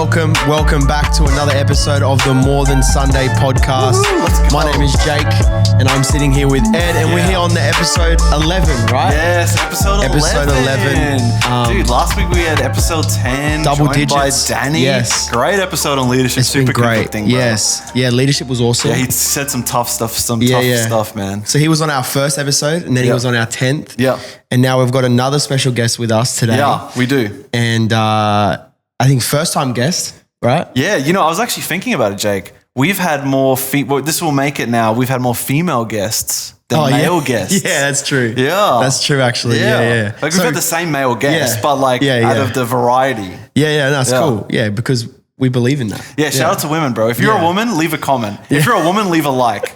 Welcome back to another episode of the More Than Sunday podcast. My name is Jake and I'm sitting here with Ed and we're here on the episode 11, right? Yes, episode 11. Dude, last week we had episode 10. Double joined digits. by Danny. Yes. Great episode on leadership. It's been Super great. convicting, bro. Yes. Yeah, leadership was awesome. Yeah, he said some tough stuff, tough stuff, man. So he was on our first episode and then he was on our 10th. Yeah. And now we've got another special guest with us today. Yeah, we do. And I think first time guest, right? Yeah, I was actually thinking about it, Jake. We've had more, this will make it now, we've had more female guests than male guests. Yeah, that's true. Yeah. That's true, actually. Yeah. Like we've had the same male guests, but out of the variety. Yeah, that's cool. Yeah, because we believe in that. Yeah, shout out to women, bro. If you're a woman, leave a comment. If you're a woman, leave a like.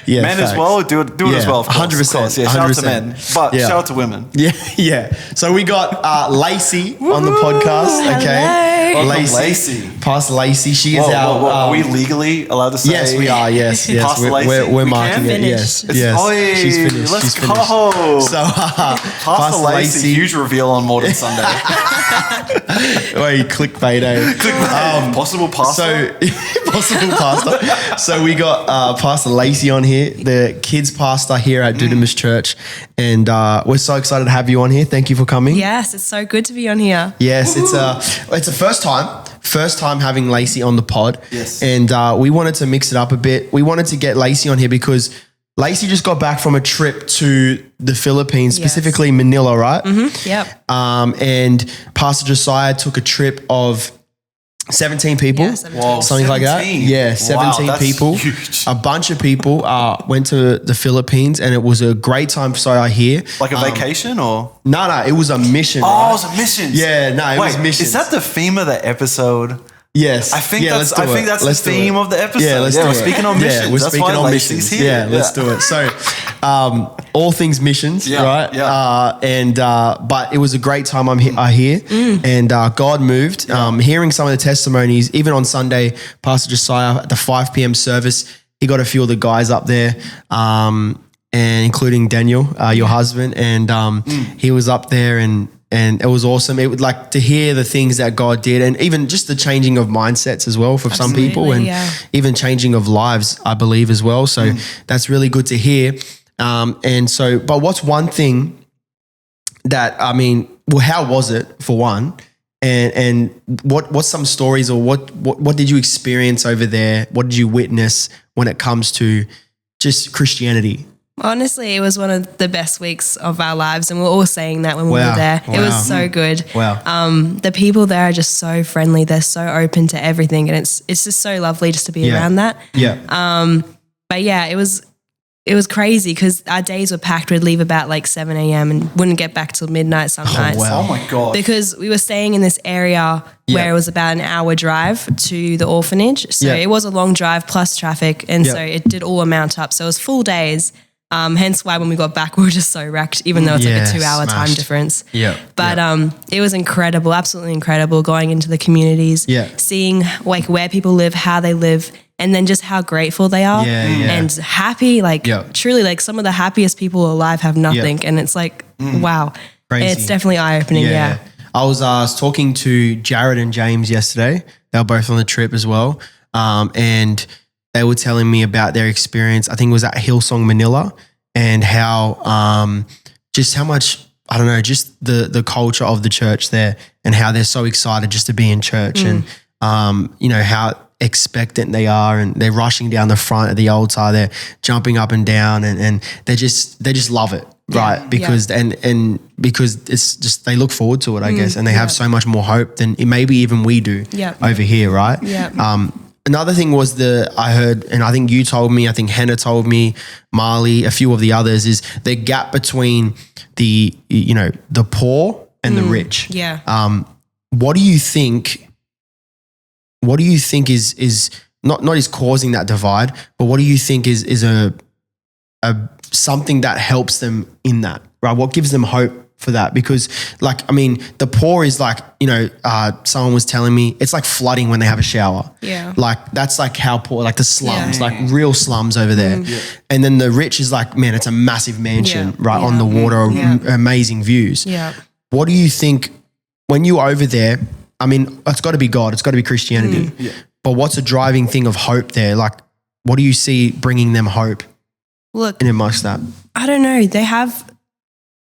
Yeah, men facts. As well, do it as well. 100%. Yeah, shout out to men, but shout out to women. Yeah. So we got Lacey on the podcast. Okay, Lacey. Pastor Lacey. She is our. Are we legally allowed to say? Yes, we are. Yes. Pastor Lacey. We're marking it. Yes. She's finished. Let's go. So Pastor Lacey, huge reveal on More Than Sunday. Wait, clickbait. Possible pastor. Possible pastor. So we got Pastor Lacey on here, the kids pastor here at Dunamis Church, and we're so excited to have you on here. Thank you for coming. Yes, it's so good to be on here. Yes, it's a first time having Lacey on the pod. Yes, and we wanted to mix it up a bit. We wanted to get Lacey on here because Lacey just got back from a trip to the Philippines, specifically Manila, right? Mm-hmm. Yep. And Pastor Josiah took a trip of 17 people, 17. Whoa, something 17. like that. Yeah, 17 that's people. Huge. A bunch of people went to the Philippines and it was a great time, so I hear. Like a vacation or? No, it was a mission. Oh, right? it was a mission. Yeah, it was mission. Is that the theme of the episode? Yes. I think that's the theme of the episode. Yeah, we're speaking on missions. Yeah, we're that's speaking why on Lacey's missions. here. Yeah, let's do it. So, all things missions, right? Yeah. But it was a great time. I hear, and God moved. Hearing some of the testimonies, even on Sunday, Pastor Josiah at the 5 p.m. service, he got a few of the guys up there, and including Daniel, your husband, and he was up there and it was awesome. It would like to hear the things that God did and even just the changing of mindsets as well for some people and even changing of lives, I believe as well. So that's really good to hear. But what's one thing that, how was it for one? And what's some stories or what did you experience over there? What did you witness when it comes to just Christianity? Honestly, it was one of the best weeks of our lives, and we were all saying that when we were there. It was so good. Wow. The people there are just so friendly. They're so open to everything, and it's just so lovely just to be around that. Yeah. But yeah, it was crazy because our days were packed. We'd leave about like 7 a.m. and wouldn't get back till midnight some nights. Wow. Oh my God. Because we were staying in this area where it was about an hour drive to the orphanage. So it was a long drive plus traffic. And so it did all amount up. So it was full days. Hence why when we got back, we were just so wrecked, even though it's like a 2-hour time difference. Yeah. But it was incredible, absolutely incredible going into the communities, seeing like where people live, how they live, and then just how grateful they are and happy, truly like some of the happiest people alive have nothing. And it's like, wow, crazy. It's definitely eye-opening. Yeah. I was talking to Jared and James yesterday. They were both on the trip as well. And they were telling me about their experience. I think it was at Hillsong Manila and how, just how much, I don't know, just the culture of the church there and how they're so excited just to be in church and, how expectant they are and they're rushing down the front of the altar. They're jumping up and down and they just love it. Right. Because, and because it's just, they look forward to it, I guess. And they have so much more hope than maybe even we do over here. Right. Yeah. Another thing was I heard, and I think you told me, I think Hannah told me, Marley, a few of the others, is the gap between the poor and the rich. Yeah. What do you think is not is causing that divide, but what do you think is a something that helps them in that, right? What gives them hope for that? Because the poor is like, someone was telling me it's like flooding when they have a shower. Yeah. Like that's like how poor, like the slums, like real slums over there. And then the rich is like, man, it's a massive mansion right on the water, amazing views. Yeah. What do you think when you were over there, I mean, it's got to be God. It's got to be Christianity. Yeah. But what's a driving thing of hope there? Like, what do you see bringing them hope? Look, in amongst that? I don't know. They have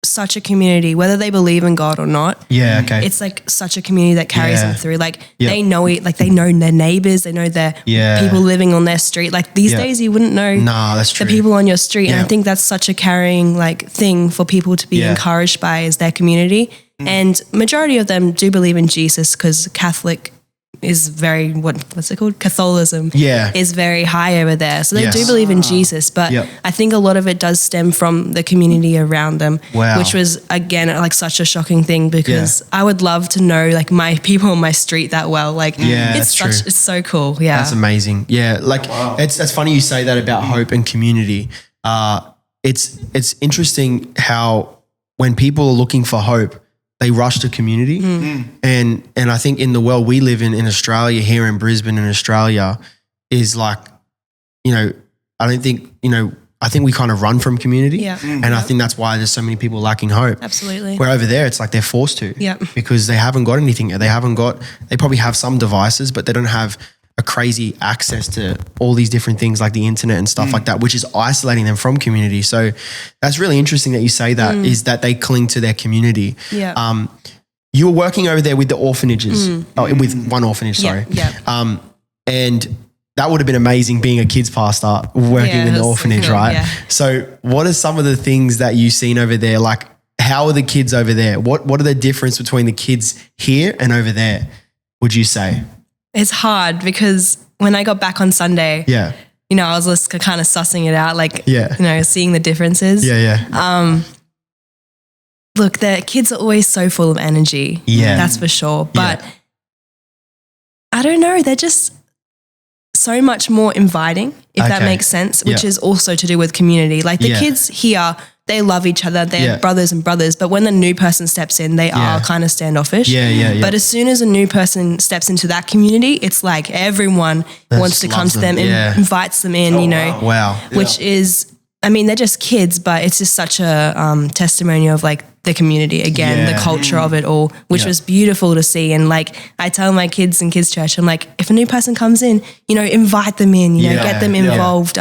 such a community, whether they believe in God or not. Yeah, okay. It's like such a community that carries them through. Like they know it, like they know their neighbors, they know their people living on their street. Like these days you wouldn't know that's true. the people on your street. And I think that's such a carrying like thing for people to be encouraged by is their community. And majority of them do believe in Jesus because Catholic is very, what's it called? Catholicism is very high over there. So they do believe in Jesus, but I think a lot of it does stem from the community around them, which was, again, like such a shocking thing because I would love to know like my people on my street that well. Like it's so cool. Yeah. That's amazing. Yeah. Like it's funny you say that about hope and community. It's interesting how when people are looking for hope, they rush to community. And I think in the world we live in Australia, here in Brisbane in Australia, is like, you know, I think we kind of run from community. And I think that's why there's so many people lacking hope. Absolutely. Where over there, it's like they're forced to. Because they haven't got anything. They probably have some devices, but they don't have a crazy access to all these different things like the internet and stuff like that, which is isolating them from community. So that's really interesting that you say that is that they cling to their community. You were working over there with the orphanages, with one orphanage, sorry. And that would have been amazing being a kids pastor working in the orphanage, right? So what are some of the things that you've seen over there? Like how are the kids over there? What are the difference between the kids here and over there, would you say? It's hard because when I got back on Sunday, you know, I was just kind of sussing it out, like, you know, seeing the differences. Look, the kids are always so full of energy. That's for sure. But I don't know, they're just so much more inviting, if that makes sense, which is also to do with community. Like the kids here, they love each other. They're brothers and brothers. But when the new person steps in, they are kind of standoffish. But as soon as a new person steps into that community, it's like everyone wants to come to them and invites them in, you know. Which is, I mean, they're just kids, but it's just such a testimony of like the community again, the culture of it all, which was beautiful to see. And like I tell my kids in kids church, I'm like, if a new person comes in, you know, invite them in, you know, get them involved.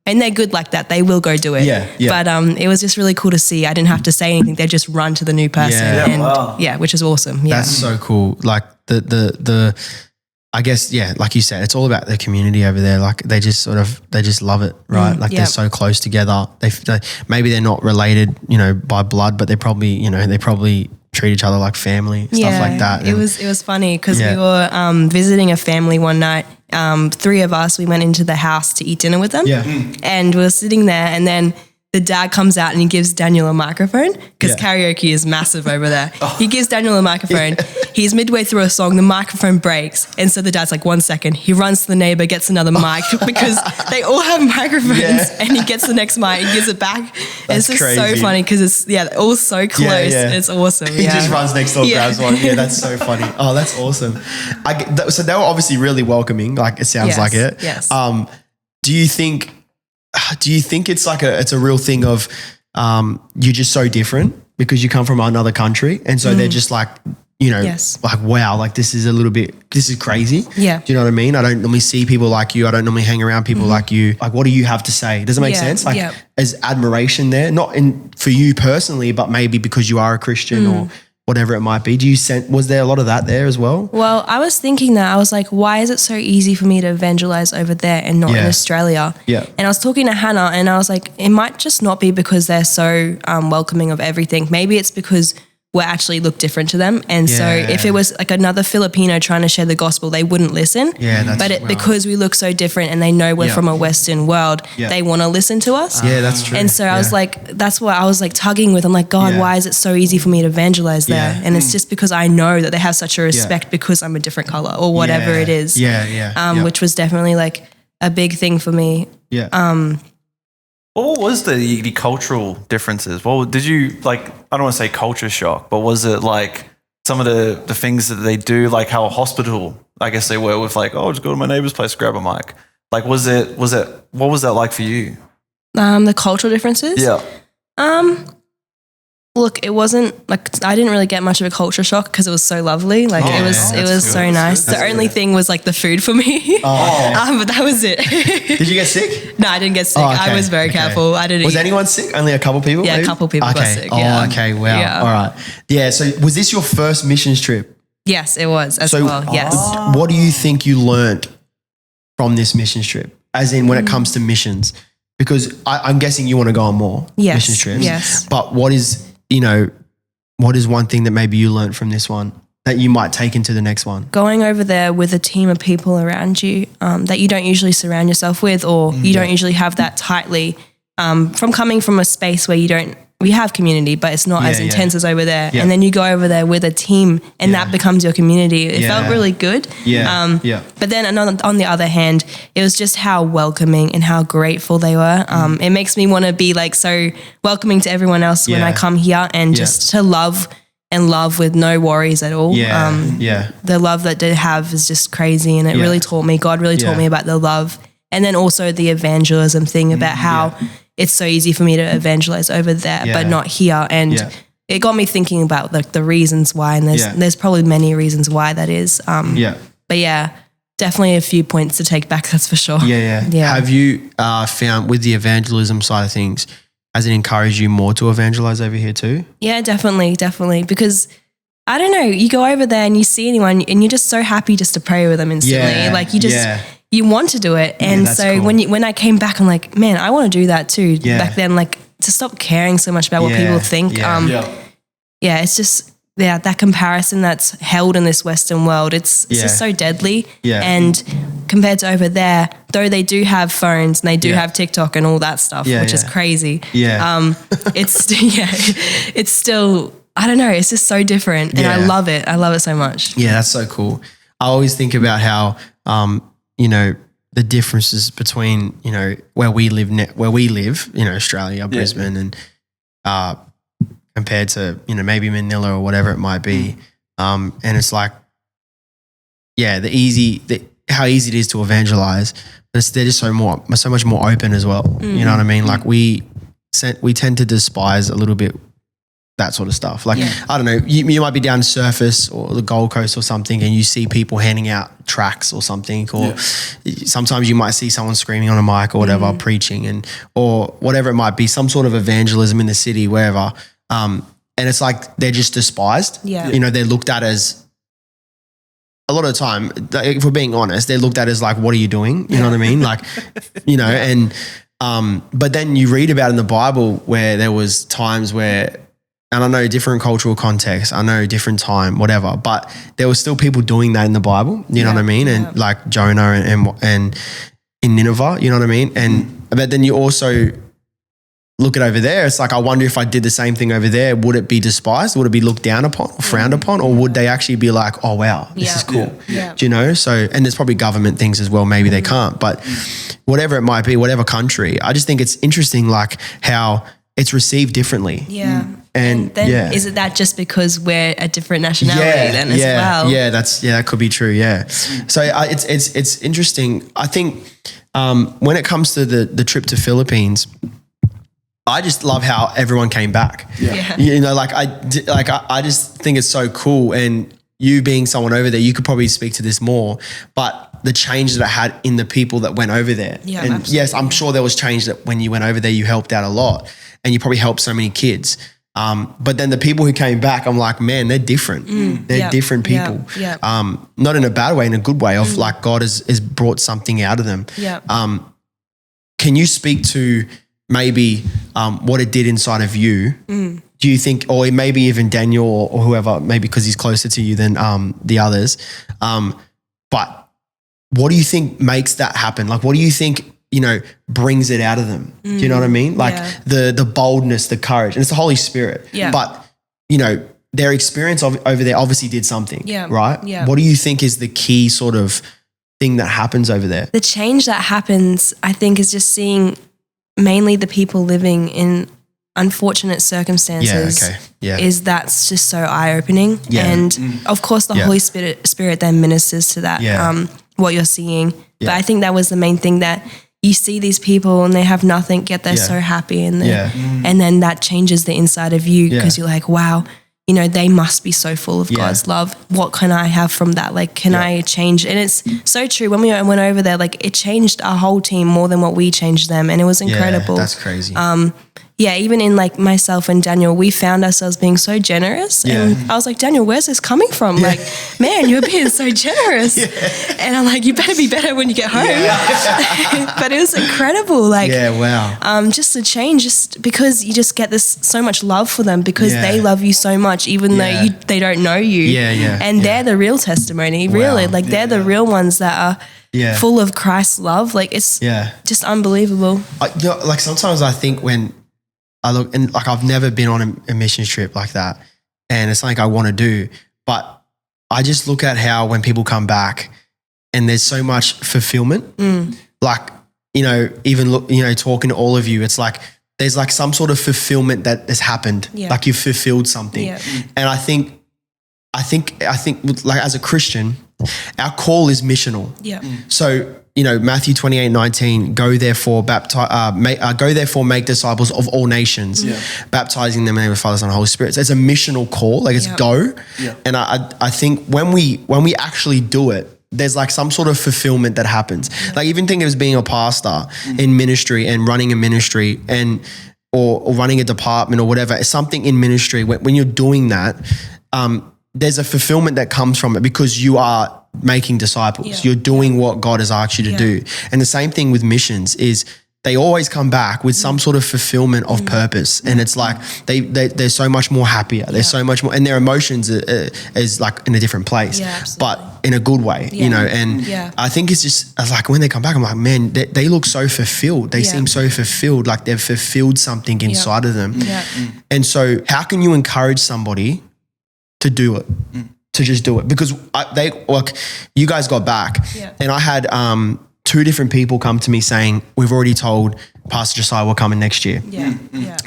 And they're good like that. They will go do it. But it was just really cool to see. I didn't have to say anything. They just run to the new person. Which is awesome. That's so cool. Like the I guess, like you said, it's all about the community over there. Like they just love it, right? Like they're so close together. They maybe they're not related, you know, by blood, but they probably treat each other like family, stuff like that. It was funny because we were visiting a family one night. 3 of us, we went into the house to eat dinner with them. And we were sitting there and then the dad comes out and he gives Daniel a microphone because karaoke is massive over there. He gives Daniel a microphone. He's midway through a song, the microphone breaks. And so the dad's like, 1 second. He runs to the neighbor, gets another mic because they all have microphones and he gets the next mic, he gives it back. It's just crazy. So funny because it's, all so close. It's awesome. He just runs next door, grabs one. Yeah, that's so funny. Oh, that's awesome. So they were obviously really welcoming, like it sounds like it. Yes. Do you think it's like it's a real thing of you're just so different because you come from another country and so they're just like, you know, like, wow, like this is crazy. Do you know what I mean? I don't normally see people like you. I don't normally hang around people like you. Like, what do you have to say? Does it make sense? Like, is admiration there, not for you personally, but maybe because you are a Christian or whatever it might be. Was there a lot of that there as well? Well, I was thinking that. I was like, why is it so easy for me to evangelize over there and not in Australia? And I was talking to Hannah and I was like, it might just not be because they're so welcoming of everything. Maybe it's because we actually look different to them. And so if it was like another Filipino trying to share the gospel, they wouldn't listen. Because we look so different and they know we're from a Western world, they want to listen to us. That's true. And so I was like, that's what I was like tugging with. I'm like, God, why is it so easy for me to evangelize there? And it's just because I know that they have such a respect because I'm a different color or whatever it is. Which was definitely like a big thing for me. What was the cultural differences? Well, did you like, I don't want to say culture shock, but was it like some of the things that they do, like how a hospital, I guess they were with like, oh, just go to my neighbor's place, grab a mic. Like, what was that like for you? The cultural differences? Look, it wasn't like, I didn't really get much of a culture shock because it was so lovely. Like it was so nice. The only thing was like the food for me. But that was it. Did you get sick? No, I didn't get sick. I was very careful. I didn't. Was anyone sick? Only a couple people? Yeah, maybe? a couple people got sick. Yeah. Okay. Wow. Yeah. All right. Yeah. So was this your first missions trip? Yes, it was as well. Yes. What do you think you learned from this missions trip? As in when it comes to missions? Because I'm guessing you want to go on more mission trips. Yes. But what is one thing that maybe you learned from this one that you might take into the next one? Going over there with a team of people around you that you don't usually surround yourself with, or you don't usually have that tightly, from coming from a space where we have community, but it's not as intense as over there. And then you go over there with a team and that becomes your community. It felt really good. But then on the other hand, it was just how welcoming and how grateful they were. It makes me want to be like so welcoming to everyone else when I come here and just to love with no worries at all. The love that they have is just crazy, and it really taught me, God really taught me about the love. And then also the evangelism thing about how it's so easy for me to evangelize over there, but not here. And it got me thinking about like the reasons why, and there's probably many reasons why that is. But yeah, definitely a few points to take back, that's for sure. Have you found with the evangelism side of things, has it encouraged you more to evangelize over here too? Yeah, definitely. Because I don't know, you go over there and you see anyone and you're just so happy just to pray with them instantly. Like you just, you want to do it. And so cool. when I came back, I'm like, man, I want to do that too. Back then, like to stop caring so much about what people think. It's just, that comparison that's held in this Western world, it's just so deadly. And compared to over there, though they do have phones and they do have TikTok and all that stuff, which is crazy. It's still, I don't know, it's just so different. And I love it. I love it so much. Yeah, that's so cool. I always think about how, the differences between, where we live, Australia, Brisbane, and compared to, maybe Manila or whatever it might be. And it's like, how easy it is to evangelize, but they're just so much more open as well. You know what I mean? Like we tend to despise a little bit that sort of stuff. Like, I don't know, you might be down the surface or the Gold Coast or something and you see people handing out tracts or something, or sometimes you might see someone screaming on a mic or whatever, preaching or whatever it might be, some sort of evangelism in the city, wherever. And it's like, they're just despised. They're looked at as, a lot of the time, if we're being honest, they're looked at as like, what are you doing? You know what I mean? Like, and, but then you read about in the Bible where there was times where, and I know different cultural context, I know different time, whatever, but there were still people doing that in the Bible, you know what I mean? And like Jonah and in Nineveh, you know what I mean? But then you also look at over there, it's like, I wonder if I did the same thing over there, would it be despised? Would it be looked down upon or frowned upon? Or would they actually be like, oh wow, this is cool. Do you know? So, and there's probably government things as well, maybe they can't, but whatever it might be, whatever country, I just think it's interesting like how it's received differently. And then is it that just because we're a different nationality then as well? That could be true. So it's interesting. I think when it comes to the trip to Philippines, I just love how everyone came back. I just think it's so cool. And you being someone over there, you could probably speak to this more, but the change that it had in the people that went over there. And absolutely. Yes, I'm sure there was change that when you went over there, you helped out a lot and you probably helped so many kids. But then the people who came back, I'm like, man, they're different. They're different people. Not in a bad way, in a good way of like God has brought something out of them. Can you speak to maybe what it did inside of you? Do you think, or maybe even Daniel or whoever, maybe because he's closer to you than the others, but what do you think makes that happen? Like, what do you think, brings it out of them? Do you know what I mean? Like the boldness, the courage, and it's the Holy Spirit. But, their experience over there obviously did something, right? What do you think is the key sort of thing that happens over there? The change that happens, I think, is just seeing mainly the people living in unfortunate circumstances. That's just so eye-opening. And of course the Holy Spirit then ministers to that, what you're seeing. But I think that was the main thing that you see these people and they have nothing, yet they're so happy. And then that changes the inside of you because you're like, wow, you know, they must be so full of God's love. What can I have from that? Like, can I change? And it's so true. When we went over there, like it changed our whole team more than what we changed them. And it was incredible. Yeah, that's crazy. Even in like myself and Daniel, we found ourselves being so generous. And I was like, Daniel, where's this coming from? Like, man, you're being so generous. And I'm like, you better be better when you get home. But it was incredible. Like, just to change, just because you just get this so much love for them because they love you so much, even though they don't know you. And they're the real testimony, really. Like, they're the real ones that are full of Christ's love. Like, it's just unbelievable. Like, sometimes I think when I look, and like I've never been on a missions trip like that, and it's something I want to do, but I just look at how when people come back and there's so much fulfillment, like, you know, even look, you know, talking to all of you, it's like there's like some sort of fulfillment that has happened, like you've fulfilled something. And I think like as a Christian, our call is missional. So, you know, Matthew 28:19, go therefore make disciples of all nations, baptizing them in the name of the Father, Son, and Holy Spirit. So it's a missional call, like it's go. And I think when we actually do it, there's like some sort of fulfillment that happens. Like even think of as being a pastor in ministry and running a ministry and or running a department or whatever, something in ministry. When you're doing that, there's a fulfillment that comes from it because you are making disciples. You're doing what God has asked you to do. And the same thing with missions is they always come back with some sort of fulfillment of purpose. And it's like they're so much more happier. They're so much more, and their emotions is like in a different place, but in a good way, you know. And I think it's just like when they come back, I'm like, man, they look so fulfilled. They seem so fulfilled, like they've fulfilled something inside of them. And so how can you encourage somebody to do it? To just do it, because you guys got back and I had 2 different people come to me saying, we've already told Pastor Josiah we're coming next year.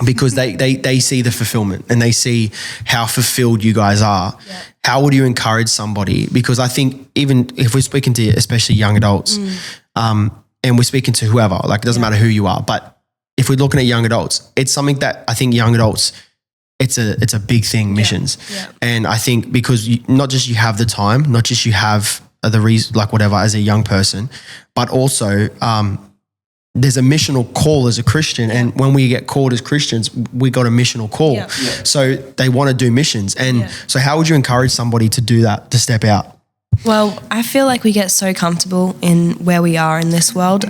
Because they see the fulfillment and they see how fulfilled you guys are. How would you encourage somebody? Because I think even if we're speaking to especially young adults and we're speaking to whoever, like it doesn't matter who you are, but if we're looking at young adults, it's something that I think young adults, it's a big thing, missions. And I think because not just you have the time, not just you have the reason, like whatever, as a young person, but also there's a missional call as a Christian. And when we get called as Christians, we got a missional call. So they want to do missions. And so how would you encourage somebody to do that, to step out? Well, I feel like we get so comfortable in where we are in this world.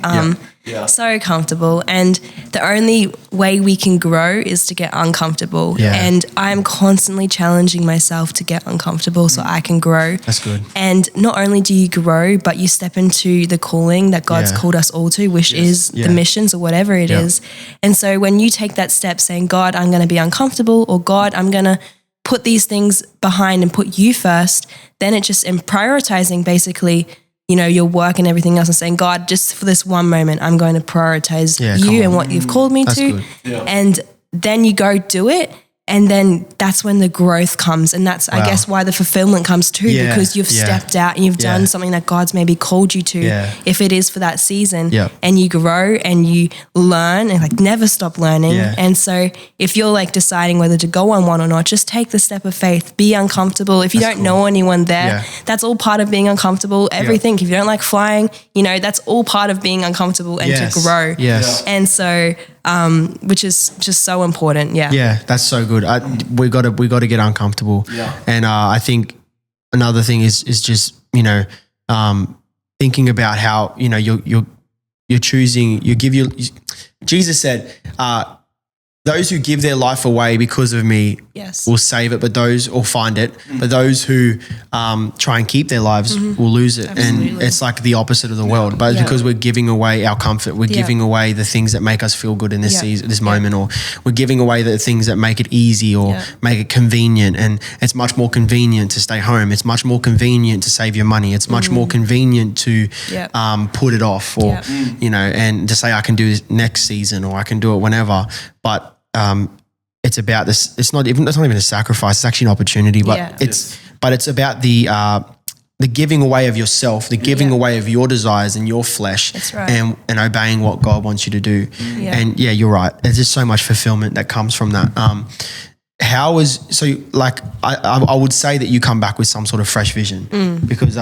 So comfortable. And the only way we can grow is to get uncomfortable. And I'm constantly challenging myself to get uncomfortable so I can grow. That's good. And not only do you grow, but you step into the calling that God's called us all to, which is the missions or whatever it is. And so when you take that step saying, God, I'm going to be uncomfortable, or God, I'm going to put these things behind and put you first, then it just, in prioritizing basically, you know, your work and everything else, and saying, God, just for this one moment, I'm going to prioritize you and what you've called me to. And then you go do it. And then that's when the growth comes. And that's, I guess, why the fulfillment comes too, because you've stepped out and you've done something that God's maybe called you to, if it is for that season, and you grow and you learn and like never stop learning. And so if you're like deciding whether to go on one or not, just take the step of faith, be uncomfortable. If you don't know anyone there, that's all part of being uncomfortable. Everything, if you don't like flying, you know, that's all part of being uncomfortable and to grow. And so, which is just so important. Yeah, that's so good. We got to get uncomfortable. And I think another thing is just, you know, thinking about how, you know, you're choosing, Jesus said, those who give their life away because of me will save it, but those will find it. But those who try and keep their lives will lose it. Absolutely. And it's like the opposite of the world. But it's because we're giving away our comfort. We're giving away the things that make us feel good in this season, this moment, or we're giving away the things that make it easy or make it convenient. And it's much more convenient to stay home. It's much more convenient to save your money. It's much more convenient to put it off, or you know, and to say I can do this next season or I can do it whenever. But it's about this. It's not even a sacrifice. It's actually an opportunity. But it's about the the giving away of yourself, the giving away of your desires and your flesh. That's right. And obeying what God wants you to do. Yeah. And yeah, you're right. There's just so much fulfillment that comes from that. I would say that you come back with some sort of fresh vision because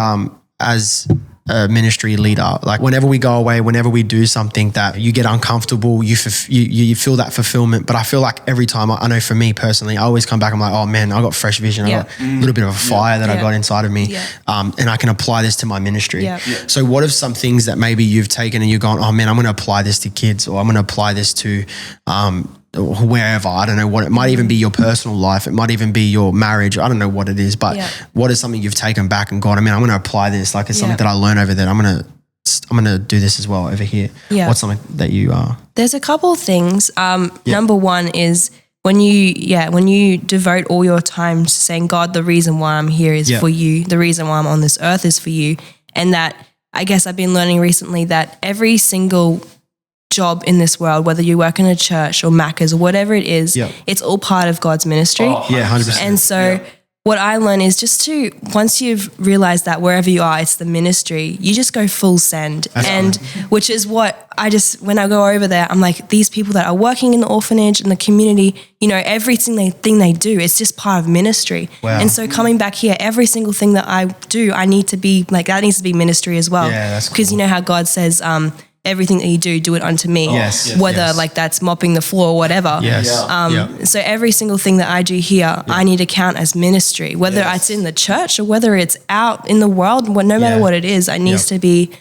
as a ministry leader, like whenever we go away, whenever we do something that you get uncomfortable, you feel that fulfillment. But I feel like every time, I know for me personally, I always come back, I'm like, oh man, I got fresh vision. I got a little bit of a fire that I got inside of me. And I can apply this to my ministry. So what are some things that maybe you've taken and you've gone, oh man, I'm going to apply this to kids, or I'm going to apply this to wherever, I don't know what, it might even be your personal life, it might even be your marriage, I don't know what it is, but what is something you've taken back and gone, I mean, I'm going to apply this, like it's something that I learned over there, I'm going to do this as well over here. What's something that you are? There's a couple of things. Number one is when you devote all your time to saying, God, the reason why I'm here is for you, the reason why I'm on this earth is for you. And that, I guess I've been learning recently that every single job in this world, whether you work in a church or Macca's or whatever it is, it's all part of God's ministry. 100%. And so what I learn is just to, once you've realized that wherever you are, it's the ministry, you just go full send. Which is what when I go over there, I'm like, these people that are working in the orphanage and the community, everything they do, it's just part of ministry. Wow. And so coming back here, every single thing that I do, I need to be like, that needs to be ministry as well. Yeah, that's cool. Because you know how God says, everything that you do it unto me. Whether like that's mopping the floor or whatever. So every single thing that I do here, I need to count as ministry, whether it's in the church or whether it's out in the world, no matter what it is, I needs to be,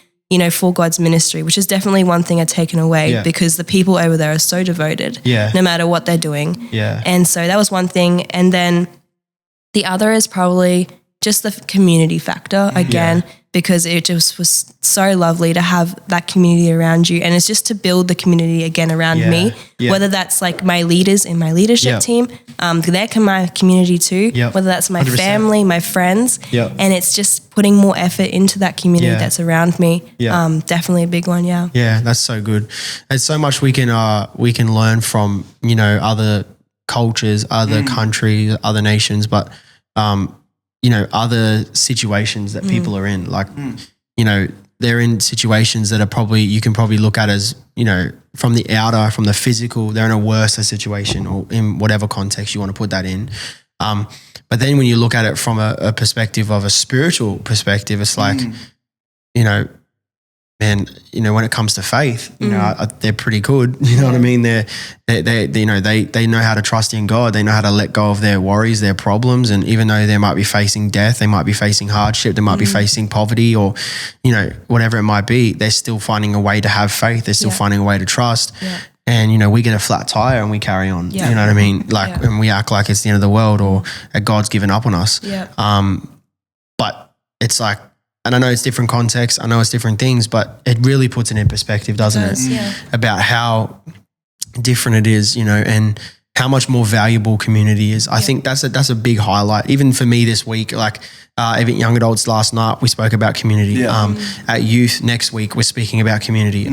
for God's ministry, which is definitely one thing I've taken away because the people over there are so devoted, no matter what they're doing. And so that was one thing. And then the other is probably just the community factor again, because it just was so lovely to have that community around you. And it's just to build the community again around me, whether that's like my leaders in my leadership team, they're my community too, whether that's my 100%. Family, my friends, and it's just putting more effort into that community that's around me. Definitely a big one. Yeah, that's so good. There's so much we can learn from, other cultures, other countries, other nations, but other situations that people are in, like, they're in situations that are you can probably look at as, from the outer, from the physical, they're in a worse situation or in whatever context you want to put that in. But then when you look at it from a perspective of a spiritual perspective, it's like, man, when it comes to faith, they're pretty good. You know what I mean? They know how to trust in God. They know how to let go of their worries, their problems. And even though they might be facing death, they might be facing hardship, they might be facing poverty or, whatever it might be, they're still finding a way to have faith. They're still finding a way to trust. And, we get a flat tire and we carry on. You know what I mean? Like, and we act like it's the end of the world or that God's given up on us. But it's like, and I know it's different contexts, I know it's different things, but it really puts it in perspective, doesn't it? About how different it is, and how much more valuable community is. I think that's a big highlight. Even for me this week, like even young adults last night, we spoke about community. At youth next week, we're speaking about community.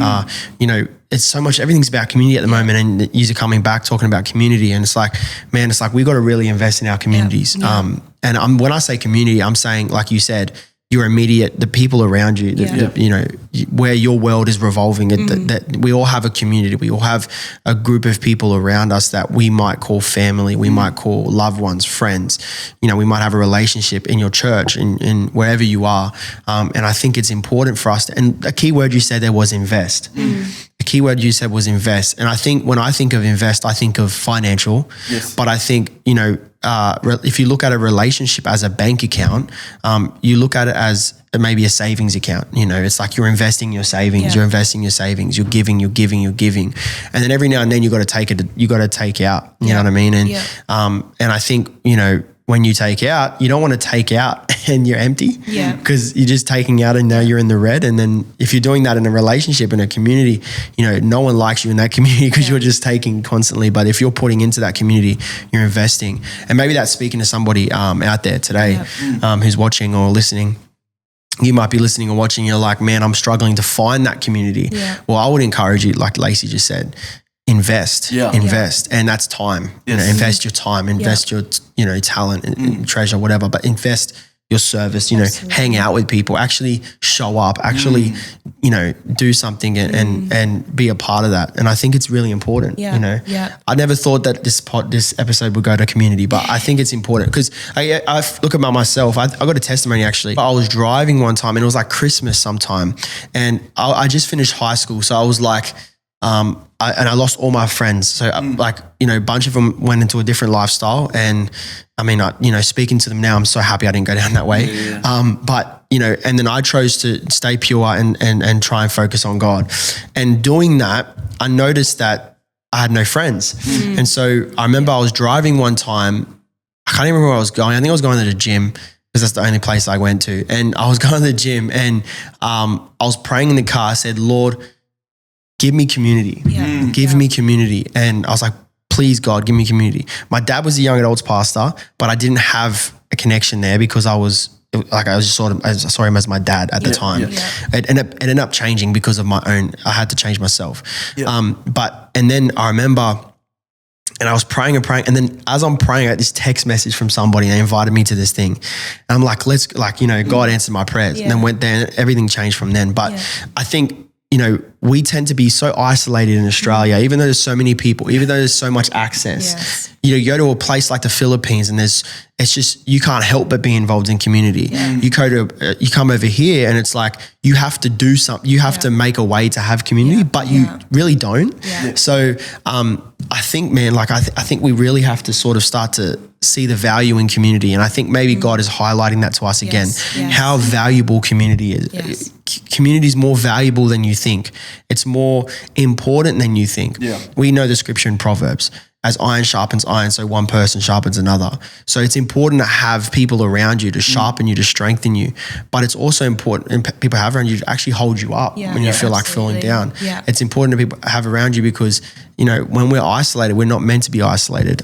It's so much, everything's about community at the moment, and you're coming back talking about community, and it's like, man, we've got to really invest in our communities. And when I say community, I'm saying, like you said, your immediate, the people around you, where your world is revolving, that we all have a community. We all have a group of people around us that we might call family. We might call loved ones, friends. We might have a relationship in your church, in wherever you are. And I think it's important for us and a key word you said there was invest. The key word you said was invest. And I think when I think of invest, I think of financial, but I think, if you look at a relationship as a bank account, you look at it as maybe a savings account. It's like you're investing your savings, you're investing your savings, you're giving. And then every now and then you got to take out, you know what I mean? And, and I think, when you take out, you don't want to take out and you're empty because you're just taking out and now you're in the red. And then if you're doing that in a relationship, in a community, no one likes you in that community because you're just taking constantly. But if you're putting into that community, you're investing. And maybe that's speaking to somebody out there today who's watching or listening. You might be listening or watching, you're like, man, I'm struggling to find that community. Well, I would encourage you, like Lacey just said, invest. And that's time. Invest your time, invest your, talent and treasure, whatever, but invest your service, you know, hang out with people, actually show up, actually, you know, do something and be a part of that. And I think it's really important, you know. I never thought that this episode would go to community, but I think it's important because I look about myself. I got a testimony actually. I was driving one time and it was like Christmas sometime, and I just finished high school. So I was like, I lost all my friends. So like, you know, a bunch of them went into a different lifestyle, and I mean, you know, speaking to them now, I'm so happy I didn't go down that way. But, you know, and then I chose to stay pure and try and focus on God. And doing that, I noticed that I had no friends. And so I remember I was driving one time. I can't even remember where I was going. I think I was going to the gym because that's the only place I went to. And I was going to the gym, and I was praying in the car. I said, Lord, give me community. Give me community. And I was like, please, God, give me community. My dad was a young adults pastor, but I didn't have a connection there because I saw him as my dad at the time. It ended up changing because of I had to change myself. And then I remember, and I was praying, and then as I'm praying, I got this text message from somebody, and they invited me to this thing. And I'm like, God answered my prayers. And then went there, and everything changed from then. But I think, you know, we tend to be so isolated in Australia, even though there's so many people, even though there's so much access. You know, you go to a place like the Philippines, and it's just, you can't help but be involved in community. You come over here, and it's like, you have to do something, you have to make a way to have community, but you really don't. So I think, man, like I think we really have to sort of start to see the value in community. And I think maybe God is highlighting that to us again, how valuable community is. Community is more valuable than you think. It's more important than you think. We know the scripture in Proverbs, as iron sharpens iron, so one person sharpens another. So it's important to have people around you to sharpen you, to strengthen you. But it's also important, and people have around you to actually hold you up when you feel like falling down. It's important to people have around you because, you know, when we're isolated, we're not meant to be isolated.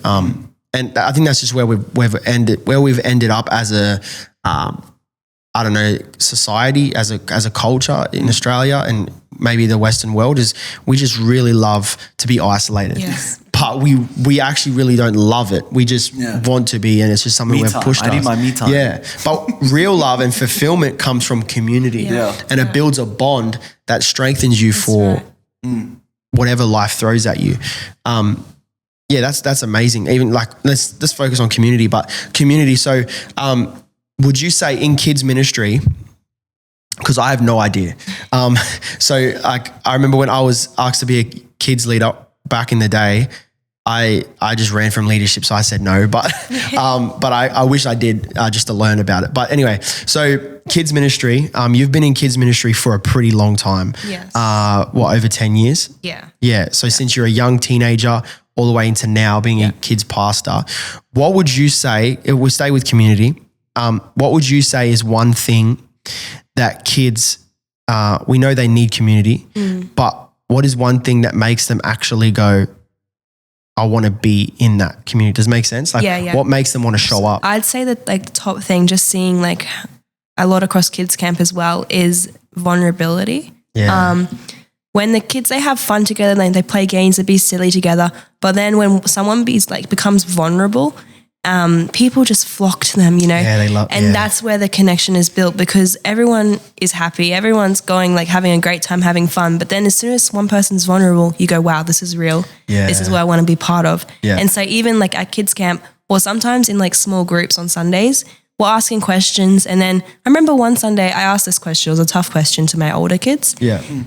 And I think that's just where we've ended up as a, I don't know, society, as a culture in Australia and maybe the Western world, is we just really love to be isolated. But we actually really don't love it. We just want to be, and it's just something we've pushed us. I need my me time. But real love and fulfillment comes from community. And it builds a bond that strengthens you for whatever life throws at you. That's amazing. Even like, let's focus on community, but community. So, would you say in kids ministry, because I have no idea. So like, I remember when I was asked to be a kids leader back in the day, I just ran from leadership. So I said no, but I wish I did just to learn about it. But anyway, so kids ministry, you've been in kids ministry for a pretty long time. Over 10 years? So since you're a young teenager all the way into now being a kids pastor, what would you say, if we stay with community, what would you say is one thing that kids, we know they need community, but what is one thing that makes them actually go, I want to be in that community? Does it make sense? Like, what makes them want to show up? I'd say that like the top thing, just seeing like a lot across kids camp as well, is vulnerability. When the kids, they have fun together, they play games, they be silly together. But then when someone becomes vulnerable, people just flock to them, you know, and that's where the connection is built, because everyone is happy. Everyone's going, like, having a great time, having fun. But then as soon as one person's vulnerable, you go, wow, this is real. This is what I want to be part of. And so even like at kids camp, or sometimes in like small groups on Sundays, we're asking questions. And then I remember one Sunday I asked this question. It was a tough question to my older kids.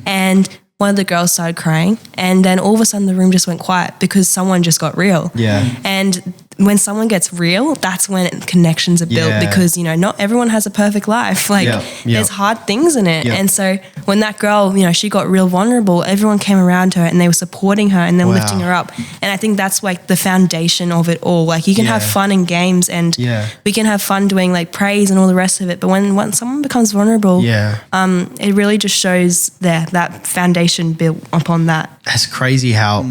And one of the girls started crying, and then all of a sudden the room just went quiet because someone just got real. And when someone gets real, that's when connections are built, because, you know, not everyone has a perfect life. Like there's hard things in it. And so when that girl, you know, she got real vulnerable, everyone came around her and they were supporting her and then lifting her up. And I think that's like the foundation of it all. Like you can have fun in games, and we can have fun doing like praise and all the rest of it. But when someone becomes vulnerable, it really just shows that foundation built upon that. That's crazy how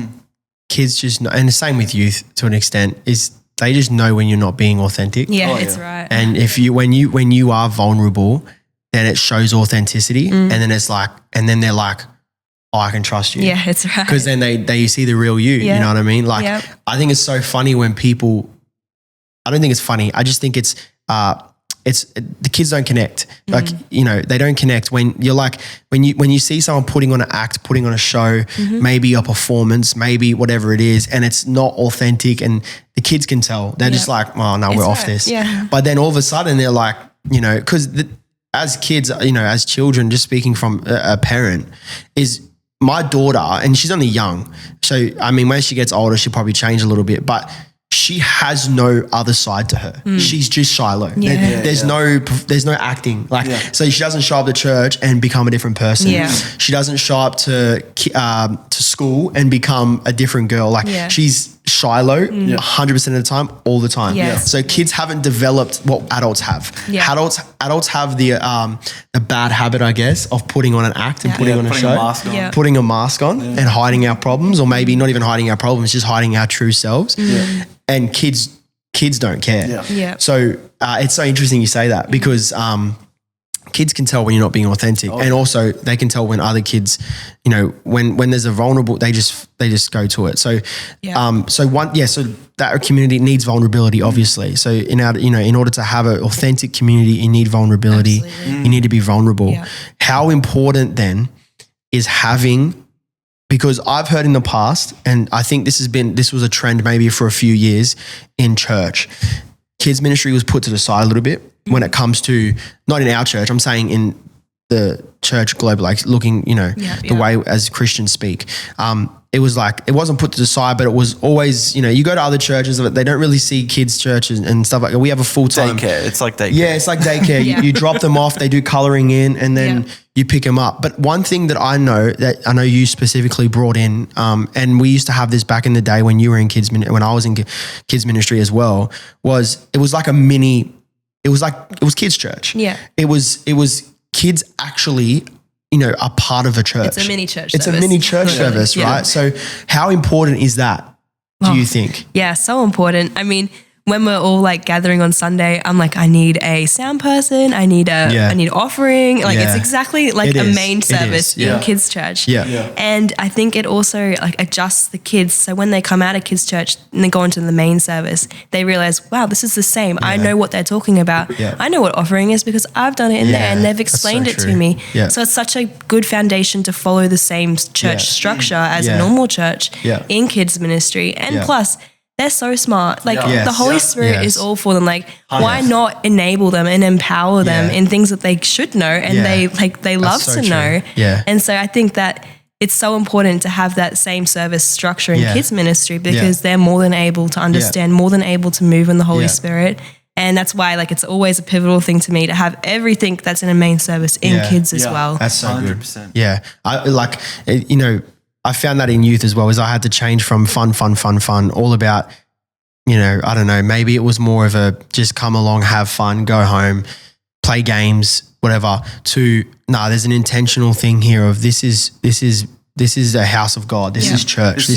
kids just know, and the same with youth to an extent, is they just know when you're not being authentic. It's right. And if you, when you are vulnerable, then it shows authenticity, and then it's like, and then they're like, oh, I can trust you. It's right. Because then they see the real you. You know what I mean? Like, I think it's so funny when people, I don't think it's funny. I just think it's the kids don't connect. Like, you know, they don't connect when you're like, when you see someone putting on an act, putting on a show, maybe a performance, maybe whatever it is, and it's not authentic, and the kids can tell. They're just like, oh no, we're off this. Yeah. But then all of a sudden they're like, you know, because as kids, you know, as children, just speaking from a parent, is my daughter, and she's only young. So, I mean, when she gets older, she'll probably change a little bit, but she has no other side to her. She's just Shiloh. Yeah. There's no acting. Like, so she doesn't show up to church and become a different person. Yeah. She doesn't show up to school and become a different girl. Like, she's Shiloh 100% of the time, all the time. Yes. So kids haven't developed what adults have. Yeah. Adults have the bad habit, I guess, of putting on an act and putting on a show, putting a mask on and hiding our problems, or maybe not even hiding our problems, just hiding our true selves. And kids don't care. So it's so interesting you say that, because kids can tell when you're not being authentic, and also they can tell when other kids, you know, when there's a vulnerable, they just go to it. So, so that community needs vulnerability, obviously. So in order to have an authentic community, you need vulnerability. You need to be vulnerable. How important then is having, because I've heard in the past, and I think this was a trend maybe for a few years in church, kids ministry was put to the side a little bit when it comes to, not in our church, I'm saying in the church global, like looking, you know, the way as Christians speak. It was like, it wasn't put to the side, but it was always, you know, you go to other churches, they don't really see kids churches and stuff like that. We have a full-time daycare. It's like daycare. Yeah, it's like daycare. You drop them off, they do coloring in, and then you pick them up. But one thing that I know you specifically brought in, and we used to have this back in the day when you were in when I was in kids ministry as well, was it was like it was kids church. Yeah. It was kids actually, you know, are part of a church. It's a mini church service. It's a mini church service, right? So how important is that, do you think? Yeah, so important. I mean, when we're all like gathering on Sunday, I'm like, I need a sound person. I need offering. Like it's exactly like a main service in kids church. And I think it also like adjusts the kids. So when they come out of kids church and they go into the main service, they realize, wow, this is the same. I know what they're talking about. I know what offering is because I've done it in there and they've explained it to me. So it's such a good foundation to follow the same church structure as a normal church in kids ministry. And plus, they're so smart. Like the Holy Spirit is all for them. Like, why not enable them and empower them in things that they should know and they love to know. And so I think that it's so important to have that same service structure in kids ministry, because they're more than able to understand, more than able to move in the Holy Spirit. And that's why like it's always a pivotal thing to me to have everything that's in a main service in kids as well. That's so 100%. good. Yeah. You know, I found that in youth as well, is I had to change from fun, all about, you know, I don't know, maybe it was more of a just come along, have fun, go home, play games, whatever, to there's an intentional thing here of this is a house of God. This is church.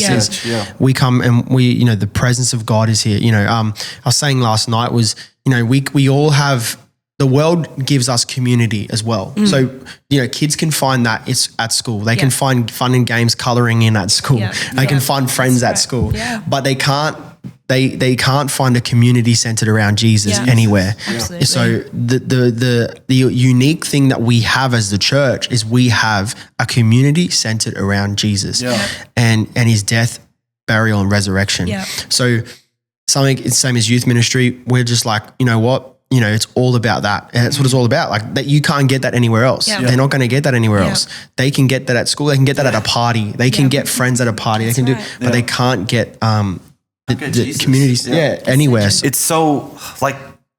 We come and we, you know, the presence of God is here. You know, I was saying last night was, you know, we all have, the world gives us community as well. So, you know, kids can find that it's at school. They can find fun and games coloring in at school. They can find friends at school, but they can't find a community centered around Jesus anywhere. Absolutely. So the unique thing that we have as the church is we have a community centered around Jesus and his death, burial, and resurrection. So something, it's the same as youth ministry. We're just like, you know what? You know, it's all about that. And that's what it's all about. Like that, you can't get that anywhere else. They're not going to get that anywhere else. They can get that at school. They can get that at a party. They can get friends at a party. They can do, but they can't get the communities anywhere. It's so like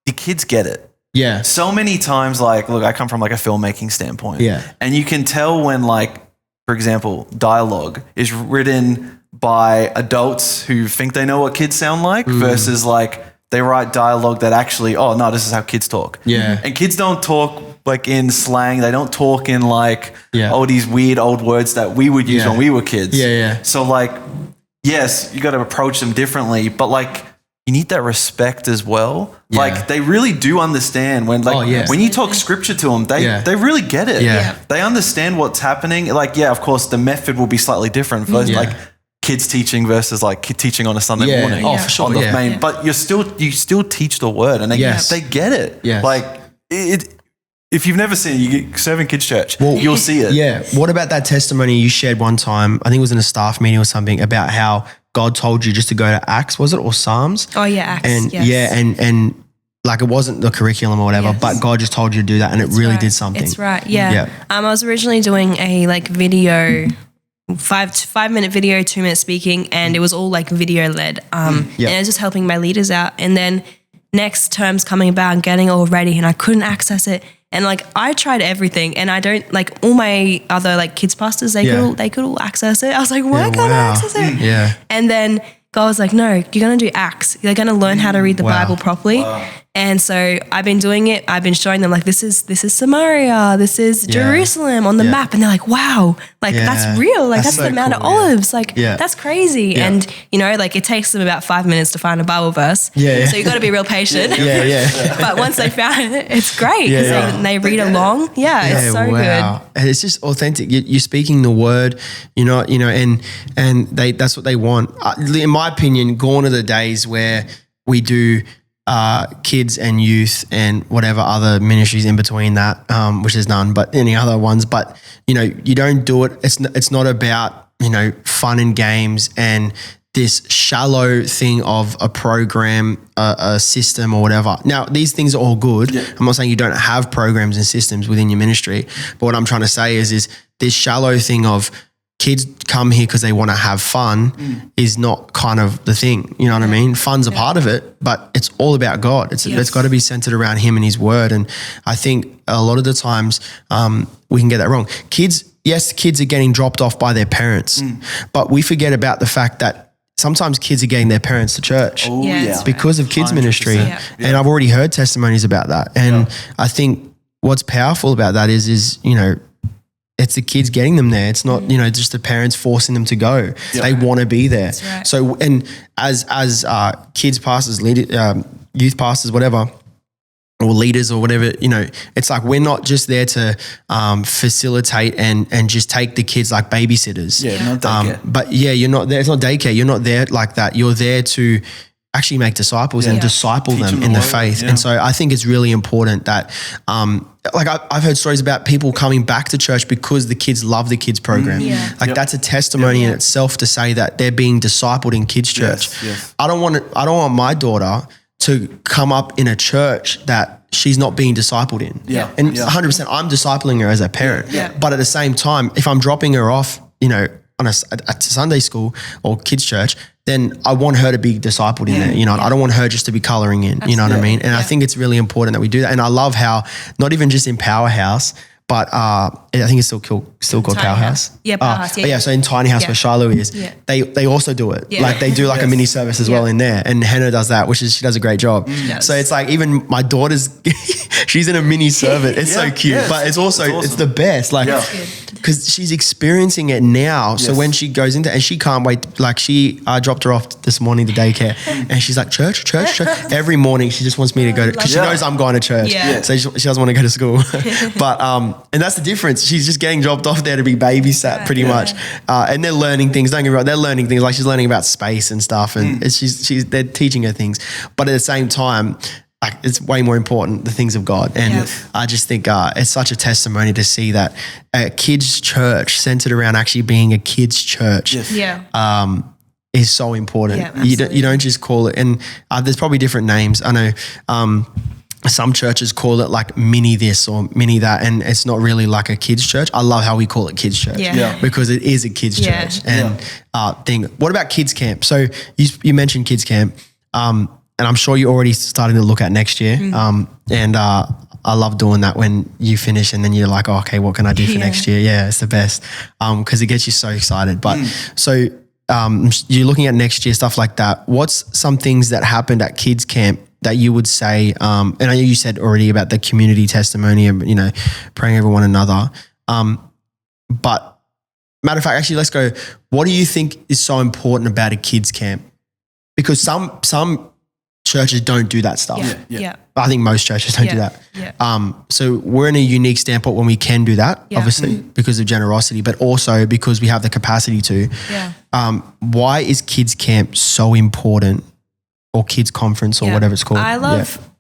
the kids get it. Yeah. So many times, like, look, I come from like a filmmaking standpoint. And you can tell when, like, for example, dialogue is written by adults who think they know what kids sound like versus like they write dialogue that actually, oh no, this is how kids talk. And kids don't talk like in slang. They don't talk in like all these weird old words that we would use when we were kids. So like, yes, you got to approach them differently, but like you need that respect as well. Like they really do understand when like when you talk scripture to them, they really get it. They understand what's happening. Like, of course the method will be slightly different. First, like kids teaching versus like teaching on a Sunday morning. Oh, for sure. Main, but you still teach the word, and they get it. Yes. Like if you've never seen it, you get serving kids church, you'll see it. Yeah. What about that testimony you shared one time? I think it was in a staff meeting or something, about how God told you just to go to Acts, was it, or Psalms? Oh yeah, Acts. And yes. and like it wasn't the curriculum or whatever, but God just told you to do that, and it really did something. It's right. Yeah. I was originally doing a like video, 5 minute video, 2 minute speaking, and it was all like video led. And I was just helping my leaders out. And then next term's coming about and getting all ready, and I couldn't access it. And like I tried everything, and I don't, like, all my other like kids pastors, they could all access it. I was like, why can't I access it? Yeah. And then God was like, no, you're going to do Acts. You're going to learn how to read the Bible properly. Wow. And so I've been doing it. I've been showing them like, this is Samaria. This is Jerusalem on the map. And they're like, wow, like that's real. Like that's so the Mount of Olives. Like that's crazy. Yeah. And you know, like it takes them about 5 minutes to find a Bible verse. Yeah. So you got to be real patient. But once they found it, it's great. They read along. It's so good. And it's just authentic. You're speaking the word, you know, and that's what they want. In my opinion, gone are the days where we do kids and youth and whatever other ministries in between that, which there's none, but any other ones. But, you know, you don't do it. It's not about, you know, fun and games and this shallow thing of a program, a system or whatever. Now, these things are all good. Yeah. I'm not saying you don't have programs and systems within your ministry, but what I'm trying to say is this shallow thing of kids come here because they want to have fun is not kind of the thing. You know what I mean? Fun's a part of it, but it's all about God. It's got to be centered around Him and His Word. And I think a lot of the times we can get that wrong. Kids are getting dropped off by their parents, but we forget about the fact that sometimes kids are getting their parents to church because of kids ministry. Yeah. And I've already heard testimonies about that. And I think what's powerful about that is, you know, it's the kids getting them there. It's not, you know, just the parents forcing them to go. Yeah. They want to be there. Right. So, and as kids pastors, youth pastors, whatever, or leaders or whatever, you know, it's like we're not just there to facilitate and just take the kids like babysitters. Yeah, not daycare. But you're not there. It's not daycare. You're not there like that. You're there to actually make disciples and disciple them in the faith. Yeah. And so I think it's really important that, like I've heard stories about people coming back to church because the kids love the kids program. Like that's a testimony in itself to say that they're being discipled in kids church. Yes. I don't want my daughter to come up in a church that she's not being discipled in. And 100% I'm discipling her as a parent. But at the same time, if I'm dropping her off, you know, on a Sunday school or kids church, then I want her to be discipled in there. You know, I don't want her just to be coloring in, you know what I mean? And I think it's really important that we do that. And I love how not even just in Powerhouse, but I think it's still called Powerhouse. Yeah, Powerhouse. So in Tiny House where Shiloh is, they also do it. Like they do like a mini service as well in there. And Hannah does that, she does a great job. So it's like even my daughter's, she's in a mini service. It's so cute, but it's also, it's the best. Like, because she's experiencing it now. So when she goes into, and she can't wait, like I dropped her off this morning to daycare and she's like, church. Every morning she just wants me to go to, because she knows I'm going to church. So she doesn't want to go to school. But, and that's the difference. She's just getting dropped off there to be babysat pretty much. And they're learning things. Don't get me wrong. They're learning things like she's learning about space and stuff. And they're teaching her things. But at the same time, like it's way more important, the things of God. And I just think it's such a testimony to see that a kids church centered around actually being a kids church is so important. You don't just call it, and there's probably different names. I know some churches call it like mini this or mini that, and it's not really like a kids church. I love how we call it kids church because it is a kids church. And what about kids camp? So you mentioned kids camp. And I'm sure you're already starting to look at next year. And I love doing that when you finish and then you're like, oh, okay, what can I do for next year? Yeah, it's the best because it gets you so excited. But so you're looking at next year, stuff like that. What's some things that happened at kids camp that you would say, and I know you said already about the community testimony and, you know, praying over one another. But matter of fact, actually, let's go. What do you think is so important about a kids camp? Because some churches don't do that stuff. Yeah. I think most churches don't do that. Yeah. So we're in a unique standpoint when we can do that, obviously, because of generosity, but also because we have the capacity to. Yeah. Why is kids camp so important, or kids conference, or whatever it's called?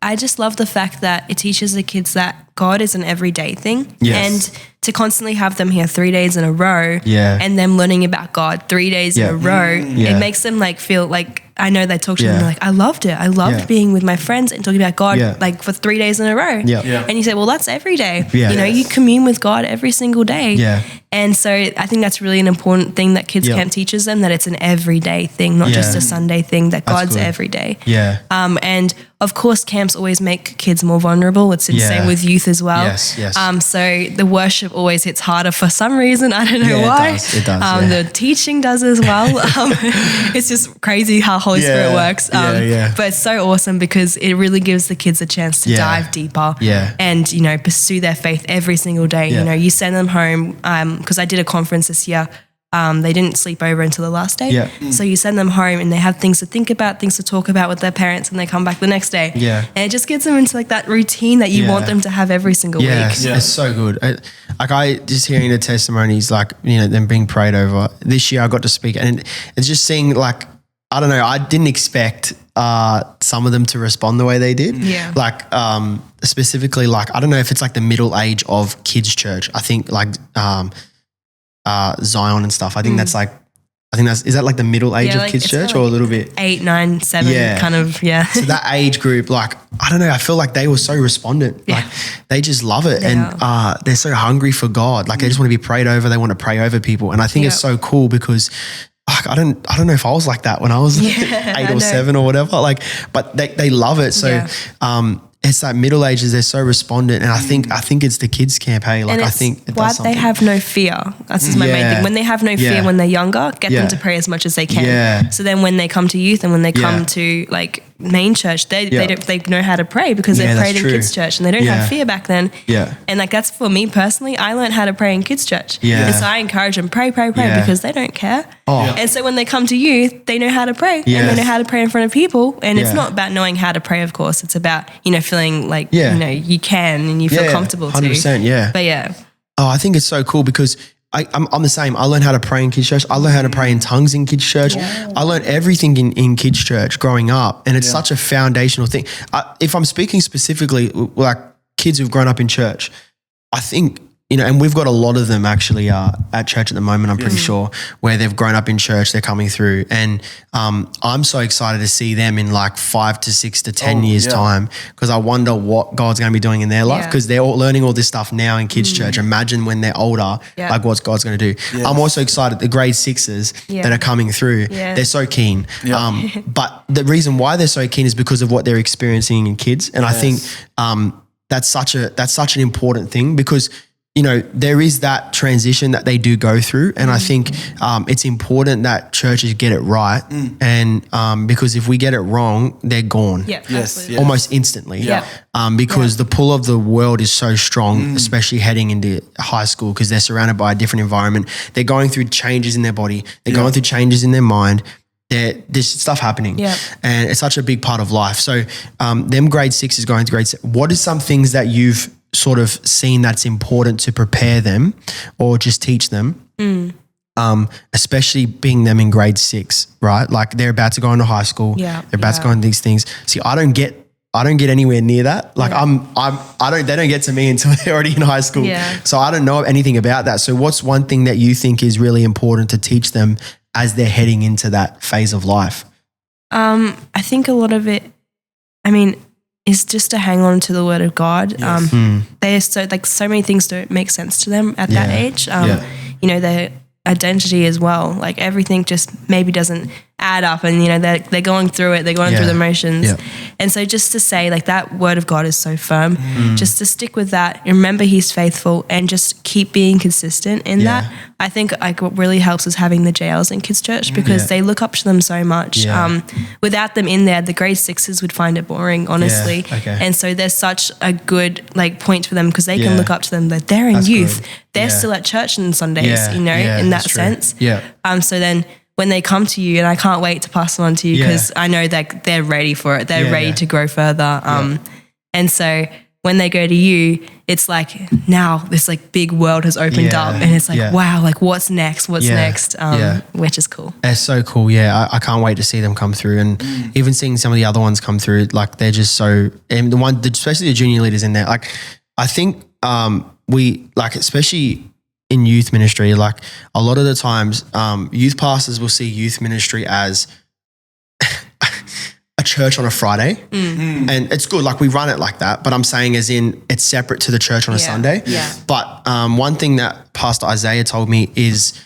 I just love the fact that it teaches the kids that God is an everyday thing. Yes. And to constantly have them here 3 days in a row and them learning about God 3 days in a row, it makes them like feel like, I know they talk to them, they're like, I loved it. I loved being with my friends and talking about God like for 3 days in a row. And you say, well, that's every day. You know, you commune with God every single day. And so I think that's really an important thing that Kids Camp teaches them, that it's an everyday thing, not just a Sunday thing, that God's every day. And of course, camps always make kids more vulnerable. It's the same with youth as well. So the worship always hits harder for some reason. I don't know why. It does. The teaching does as well. It's just crazy how Holy Spirit works. But it's so awesome because it really gives the kids a chance to dive deeper and, you know, pursue their faith every single day. You know, you send them home, because I did a conference this year. They didn't sleep over until the last day. So you send them home and they have things to think about, things to talk about with their parents, and they come back the next day. And it just gets them into like that routine that you want them to have every single week. It's so good. I just hearing the testimonies, like, you know, them being prayed over. This year I got to speak, and it's just seeing, like, I don't know, I didn't expect some of them to respond the way they did. Like specifically, like, I don't know if it's like the middle age of kids church. I think like Zion and stuff. I think that's like, is that like the middle age of like, kids church, or a little bit? 8, 9, 7 kind of, So that age group, like, I don't know, I feel like they were so respondent. Like they just love it. And they're so hungry for God. Like they just want to be prayed over. They want to pray over people. And I think it's so cool because like, I don't know if I was like that when I was 8 or 7 or whatever, like, but they love it. So, it's like middle ages, they're so respondent, and I think it's the kids camp. Hey, like, I think it why does something. they have no fear. That's just my main thing. When they have no fear when they're younger, get them to pray as much as they can. So then when they come to youth and when they come to like main church, they know how to pray because they've prayed in kids church, and they don't have fear back then. And like that's for me personally. I learned how to pray in kids church, and so I encourage them pray because they don't care. And so when they come to youth, they know how to pray, and they know how to pray in front of people. And it's not about knowing how to pray, of course. It's about, you know, feeling like you know you can and you feel comfortable 100%, But I think it's so cool because I'm the same. I learned how to pray in kids church. I learned how to pray in tongues in kids church. I learned everything in kids church growing up, and it's such a foundational thing. If I'm speaking specifically like kids who've grown up in church, I think, you know, and we've got a lot of them actually at church at the moment, I'm pretty sure, where they've grown up in church, they're coming through. And I'm so excited to see them in like 5 to 6 to 10 years time, because I wonder what God's going to be doing in their life, because they're all learning all this stuff now in kids church. Imagine when they're older, like what God's going to do. I'm also excited, the grade 6s that are coming through, they're so keen. But the reason why they're so keen is because of what they're experiencing in kids. And I think that's such an important thing, because you know, there is that transition that they do go through. And I think it's important that churches get it right. And because if we get it wrong, they're gone. Almost instantly. Because the pull of the world is so strong, especially heading into high school, because they're surrounded by a different environment. They're going through changes in their body. They're going through changes in their mind. There's stuff happening, and it's such a big part of life. So them grade 6 is going to grade 7. What are some things that you've sort of seen that's important to prepare them or just teach them, especially being them in grade 6, right? Like they're about to go into high school, they're about to go into these things. See, I don't get anywhere near that. Like they don't get to me until they're already in high school. So I don't know anything about that. So what's one thing that you think is really important to teach them as they're heading into that phase of life? I think a lot of it, is just to hang on to the word of God. They're so many things don't make sense to them at that age. You know, their identity as well. Like everything just maybe doesn't add up, and you know they're going through it. They're going through the motions, and so just to say like that word of God is so firm. Just to stick with that, remember He's faithful, and just keep being consistent in that. I think like what really helps is having the JLs in kids church, because they look up to them so much. Without them in there, the grade 6s would find it boring, honestly. And so there's such a good like point for them, because they can look up to them. That they're in youth, they're still at church on Sundays, you know, in that sense. So then when they come to you, and I can't wait to pass them on to you because I know that they're ready for it. They're ready to grow further. And so when they go to you, it's like now this like big world has opened up, and it's like, wow, like what's next? What's next? Which is cool. It's so cool. Yeah. I can't wait to see them come through, and even seeing some of the other ones come through, like they're just so, and especially the junior leaders in there. Like I think we like, especially in youth ministry, like a lot of the times youth pastors will see youth ministry as a church on a Friday, and it's good. Like we run it like that, but I'm saying as in it's separate to the church on a Sunday. But one thing that Pastor Isaiah told me is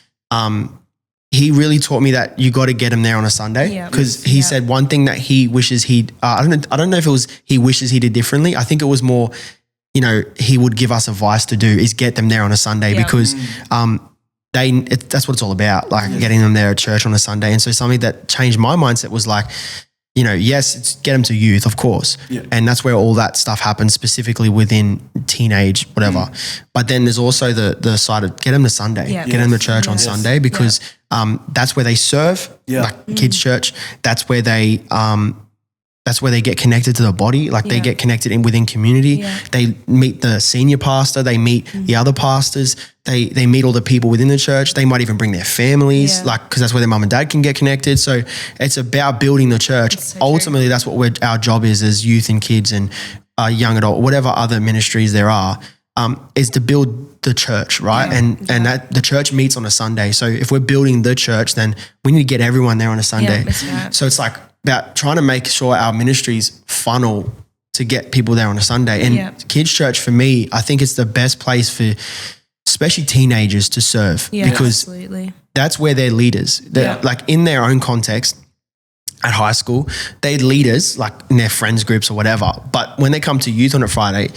he really taught me that you got to get him there on a Sunday, because he said one thing that he wishes he'd, I don't know if it was he wishes he did differently. I think it was more, you know, he would give us advice to do is get them there on a Sunday because that's what it's all about, like getting them there at church on a Sunday. And so something that changed my mindset was like, you know, yes, it's get them to youth, of course. And that's where all that stuff happens, specifically within teenage, whatever. But then there's also the side of get them to Sunday, get them to church on Sunday, because that's where they serve, like kids church. That's where they get connected to the body. Like they get connected within community. They meet the senior pastor. They meet the other pastors. They meet all the people within the church. They might even bring their families, like, because that's where their mom and dad can get connected. So it's about building the church. So ultimately, true. That's what our job is as youth and kids and young adult, whatever other ministries there are, is to build the church, right? And that the church meets on a Sunday. So if we're building the church, then we need to get everyone there on a Sunday. Right. So it's like about trying to make sure our ministries funnel to get people there on a Sunday. And kids church, for me, I think it's the best place for especially teenagers to serve, because that's where they're leaders. They're like in their own context at high school, they're leaders like in their friends groups or whatever. But when they come to youth on a Friday,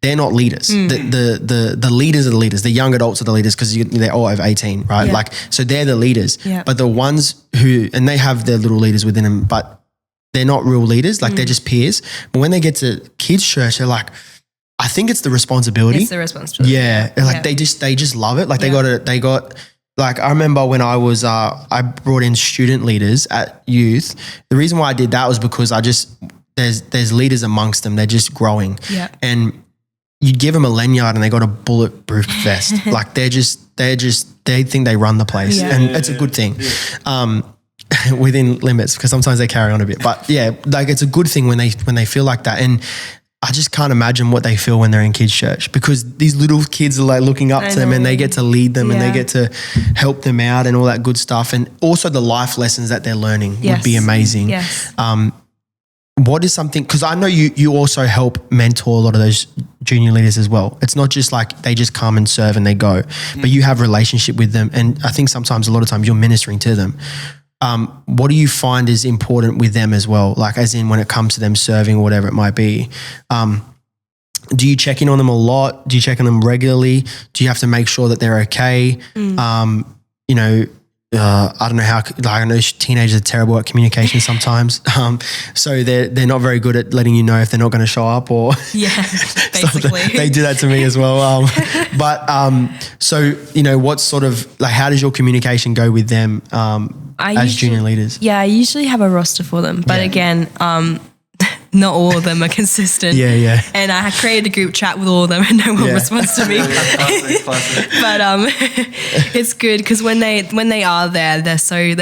they're not leaders. The leaders are the leaders. The young adults are the leaders because they're all over 18, right? Like, so they're the leaders. But the ones who, and they have their little leaders within them, but they're not real leaders. Like they're just peers. But when they get to kids church, they're like, I think it's the responsibility. It's the responsibility. Yeah. Like they just love it. Like they got, like I remember when I was, I brought in student leaders at youth. The reason why I did that was because there's leaders amongst them. They're just growing. And you'd give them a lanyard and they got a bulletproof vest. Like they think they run the place, and it's a good thing. Within limits, because sometimes they carry on a bit, but like it's a good thing when they feel like that. And I just can't imagine what they feel when they're in kids church, because these little kids are like looking up to them, and they get to lead them and they get to help them out and all that good stuff. And also the life lessons that they're learning would be amazing. What is something, because I know you also help mentor a lot of those junior leaders as well. It's not just like they just come and serve and they go, but you have a relationship with them. And I think sometimes, a lot of times, you're ministering to them. What do you find is important with them as well? Like as in when it comes to them serving or whatever it might be. Do you check in on them a lot? Do you check on them regularly? Do you have to make sure that they're okay? You know, I don't know how, like I know teenagers are terrible at communication sometimes. So they're not very good at letting you know if they're not going to show up, or basically they do that to me as well. So, you know, what sort of, like, how does your communication go with them as junior leaders? I usually have a roster for them, but again, not all of them are consistent. And I created a group chat with all of them, and no one responds to me. Classic. But it's good because when they are there, they're so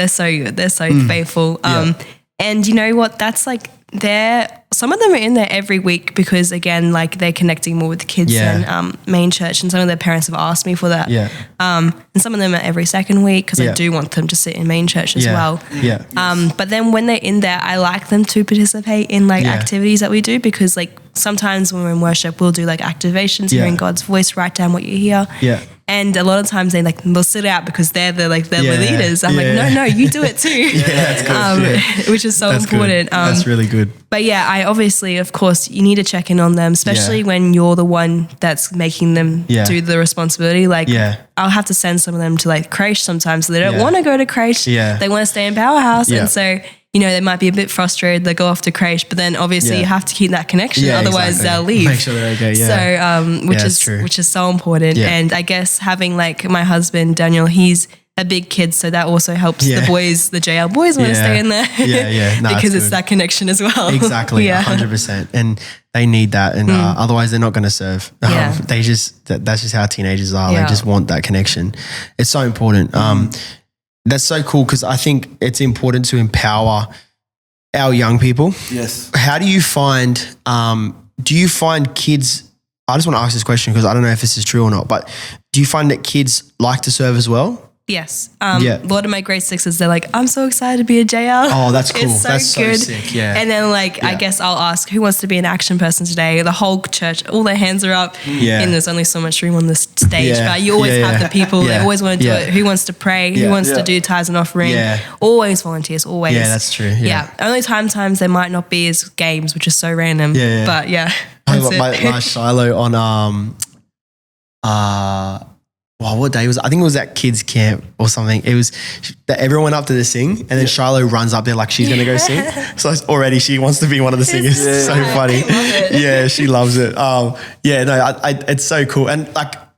faithful. And you know what? That's like some of them are in there every week because, again, like they're connecting more with the kids than main church, and some of their parents have asked me for that. And some of them are every second week because I do want them to sit in main church as well. But then when they're in there, I like them to participate in like activities that we do, because like sometimes when we're in worship, we'll do like activations, hearing God's voice, write down what you hear. And a lot of times they'll sit out because they're the leaders. I'm like, no, you do it too. That's good. Which is so important. That's really good. But I obviously, of course, you need to check in on them, especially when you're the one that's making them do the responsibility. Like I'll have to send some of them to like creche sometimes. So they don't want to go to creche. They want to stay in Powerhouse. And so, you know, they might be a bit frustrated. They go off to creche, but then obviously you have to keep that connection. Otherwise they'll leave. Make sure they're okay. So, which is so important. And I guess having like my husband, Daniel, he's a big kid, so that also helps the boys, the JL boys want to stay in there. No, because it's that connection as well. Exactly, 100%. And they need that, and otherwise they're not going to serve. They just that's just how teenagers are. They just want that connection. It's so important. That's so cool, because I think it's important to empower our young people. Yes. How do you find kids? I just want to ask this question because I don't know if this is true or not, but do you find that kids like to serve as well? Yes. A lot of my grade sixes, they're like, I'm so excited to be a JL. Oh, that's cool. It's that's good. so sick. Yeah. And then I guess I'll ask, who wants to be an action person today? The whole church, all their hands are up. Yeah. And there's only so much room on the stage. But you always have the people that always want to do it. Who wants to pray? Who wants to do tithes and offering? Always volunteers, always. Yeah, that's true. Yeah. Only times there might not be as games, which is so random. Yeah. But my Shiloh on what day was it? I think it was at kids camp or something. It was that everyone went up to the sing, and then Shiloh runs up there like she's gonna go sing. So already she wants to be one of the singers. It's so funny. Yeah, she loves it. It's so cool. And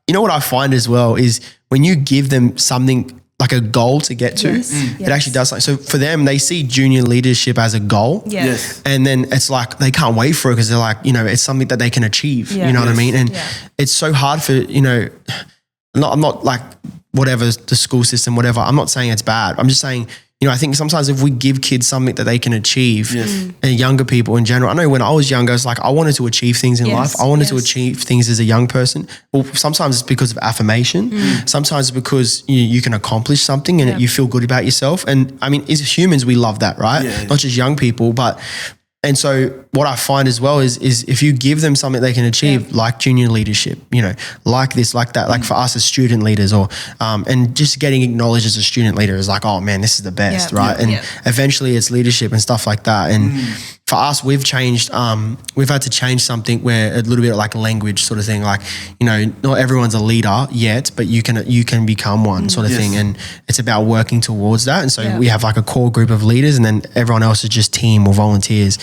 you know what I find as well is when you give them something like a goal to get to, it actually does something. So for them, they see junior leadership as a goal. Yes. And then it's like they can't wait for it because they're like, it's something that they can achieve. You know what I mean? And it's so hard for, I'm not like whatever the school system, whatever. I'm not saying it's bad. I'm just saying, I think sometimes if we give kids something that they can achieve, and younger people in general, I know when I was younger, it's like I wanted to achieve things in life. I wanted to achieve things as a young person. Well, sometimes it's because of affirmation. Sometimes it's because you can accomplish something and you feel good about yourself. And I mean, as humans, we love that, right? Not just young people, but... And so what I find as well is if you give them something they can achieve, like junior leadership, like this, like that, like for us as student leaders and just getting acknowledged as a student leader is like, oh man, this is the best, right? And eventually it's leadership and stuff like that. And for us, we've had to change something where a little bit like language sort of thing, like, not everyone's a leader yet, but you can become one sort of thing. And it's about working towards that. And so we have like a core group of leaders, and then everyone else is just team or volunteers.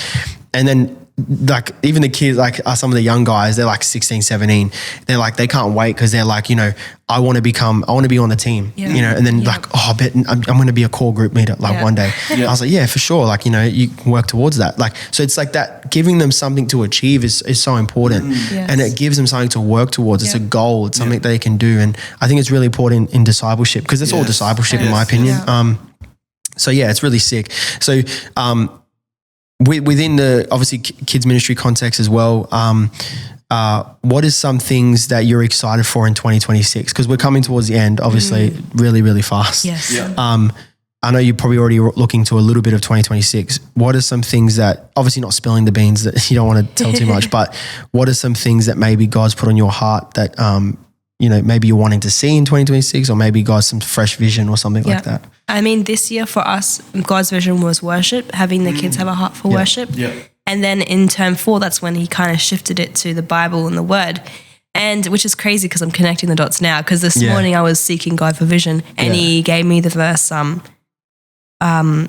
And then like even the kids, like some of the young guys, they're like 16, 17. They're like, they can't wait because they're like, I want to be on the team, and then like, oh, I bet I'm going to be a core group leader like one day. I was like, yeah, for sure. Like, you can work towards that. Like, so it's like that giving them something to achieve is so important and it gives them something to work towards. It's a goal. It's something they can do. And I think it's really important in discipleship because it's all discipleship in my opinion. So yeah, it's really sick. So, within the obviously kids ministry context as well, what is some things that you're excited for in 2026? Because we're coming towards the end, obviously, really, really fast. Yes. Yeah. I know you're probably already looking to a little bit of 2026. What are some things that, obviously not spilling the beans that you don't want to tell too much, but what are some things that maybe God's put on your heart that, maybe you're wanting to see in 2026, or maybe God's some fresh vision or something like that? I mean, this year for us, God's vision was worship, having the kids have a heart for worship. Yeah. And then in term 4, that's when he kind of shifted it to the Bible and the Word. And which is crazy because I'm connecting the dots now, because this morning I was seeking God for vision and he gave me the verse, though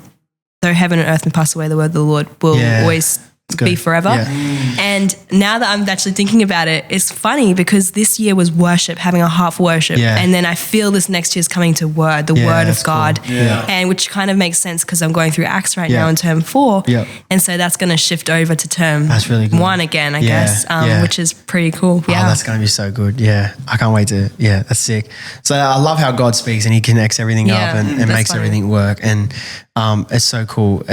heaven and earth may pass away, the word of the Lord will always be forever. And now that I'm actually thinking about it, it's funny because this year was worship, having a heart for worship. And then I feel this next year's coming to word, the word of God. Cool. And which kind of makes sense because I'm going through Acts right now in term 4. And so that's going to shift over to term 1 again, I guess, which is pretty cool. Oh, that's going to be so good. Yeah. I can't wait to, that's sick. So I love how God speaks and he connects everything up and makes everything work. And it's so cool.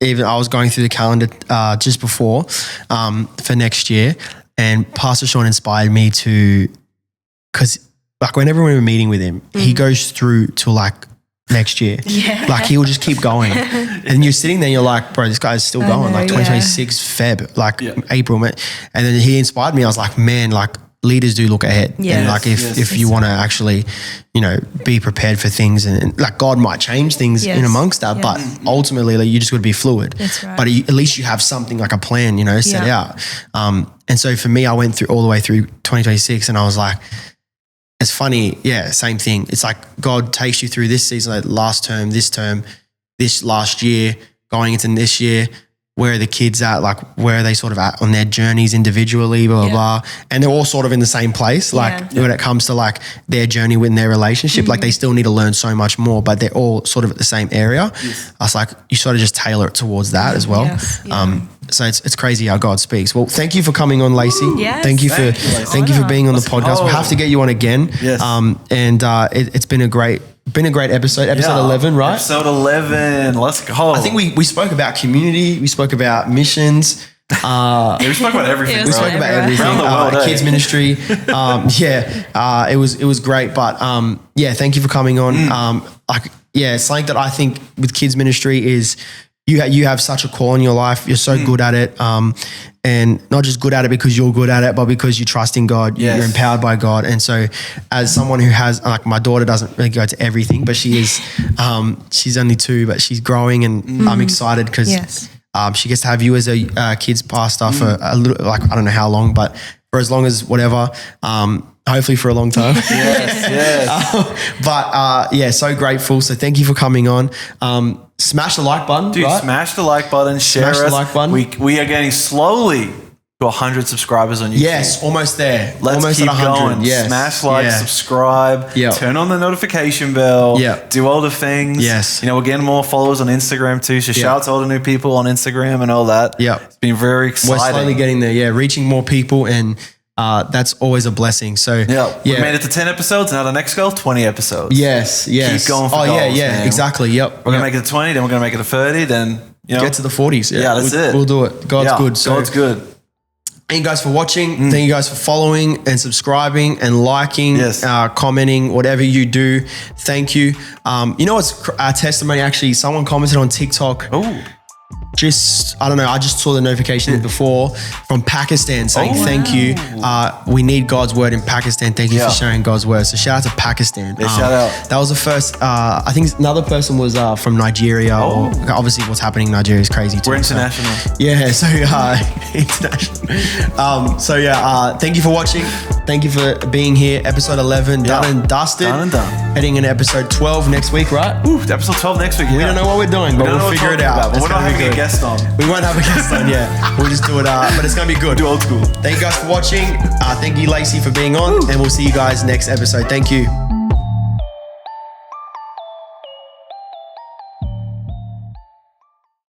Even I was going through the calendar just before for next year, and Pastor Sean inspired me to, because like whenever we were meeting with him, he goes through to like next year. Like he'll just keep going. And you're sitting there, you're like, bro, this guy's still going. Like 2026 Feb, like April. And then he inspired me. I was like, man, like leaders do look ahead. And like if you want to actually, be prepared for things, and like God might change things in amongst that, but ultimately like, you just got to be fluid. That's right. But at least you have something like a plan, set out. And so for me, I went through all the way through 2026 and I was like, it's funny. Yeah. Same thing. It's like God takes you through this season, like last term, this last year, going into this year. where are the kids at? Like, where are they sort of at on their journeys individually, blah, blah, blah. And they're all sort of in the same place. Like when it comes to like their journey within their relationship, like they still need to learn so much more, but they're all sort of at the same area. I was like, you sort of just tailor it towards that as well. So it's crazy how God speaks. Well, thank you for coming on, Lacey. Thank you for being on the podcast. We'll have to get you on again. It's been a great episode. Episode 11, right? Episode 11. Let's go. I think we spoke about community. We spoke about missions. We spoke about everything. We spoke about everything. Around the world, kids ministry. It was great. But thank you for coming on. Something that I think with kids ministry is you have such a call in your life. You're so good at it. And not just good at it because you're good at it, but because you trust in God, you're empowered by God. And so as someone who has, like my daughter doesn't really go to everything, but she is, she's only 2, but she's growing and I'm excited because she gets to have you as a kids pastor for a little, like, I don't know how long, but for as long as whatever, hopefully for a long time. So grateful. So thank you for coming on. Smash the like button, dude. Right? Smash the like button. Share the like button. We are getting slowly to 100 subscribers on YouTube. Yes, almost there. Let's almost keep at 100. going. Yes. Smash like, subscribe, turn on the notification bell, do all the things. Yes. We're getting more followers on Instagram too. So shout out to all the new people on Instagram and all that. It's been very exciting. We're slowly getting there. Reaching more people and that's always a blessing. So we made it to 10 episodes. Now the next goal, 20 episodes. Yes. Keep going for goals, man. Exactly. Yep. We're gonna make it to 20, then we're gonna make it to 30, then get to the 40s. That's it. We'll do it. God's good. So, God's good. Thank you guys for watching. Thank you guys for following and subscribing and liking, commenting, whatever you do. Thank you. You know what's our testimony? Actually, someone commented on TikTok. I don't know, I just saw the notification before from Pakistan saying thank you. We need God's word in Pakistan. Thank you for sharing God's word. So shout out to Pakistan. Shout out. That was the first, I think another person was from Nigeria. Or obviously what's happening in Nigeria is crazy too. We're international. So international. Thank you for watching. Thank you for being here. Episode 11, done and dusted. Done and done. Heading into episode 12 next week, right? Episode 12 next week. We don't know what we're doing, but we'll figure it out. But we're not having a guest on. We won't have a guest on, We'll just do it, but it's going to be good. Do old school. Thank you guys for watching. Thank you, Lacey, for being on, and we'll see you guys next episode. Thank you.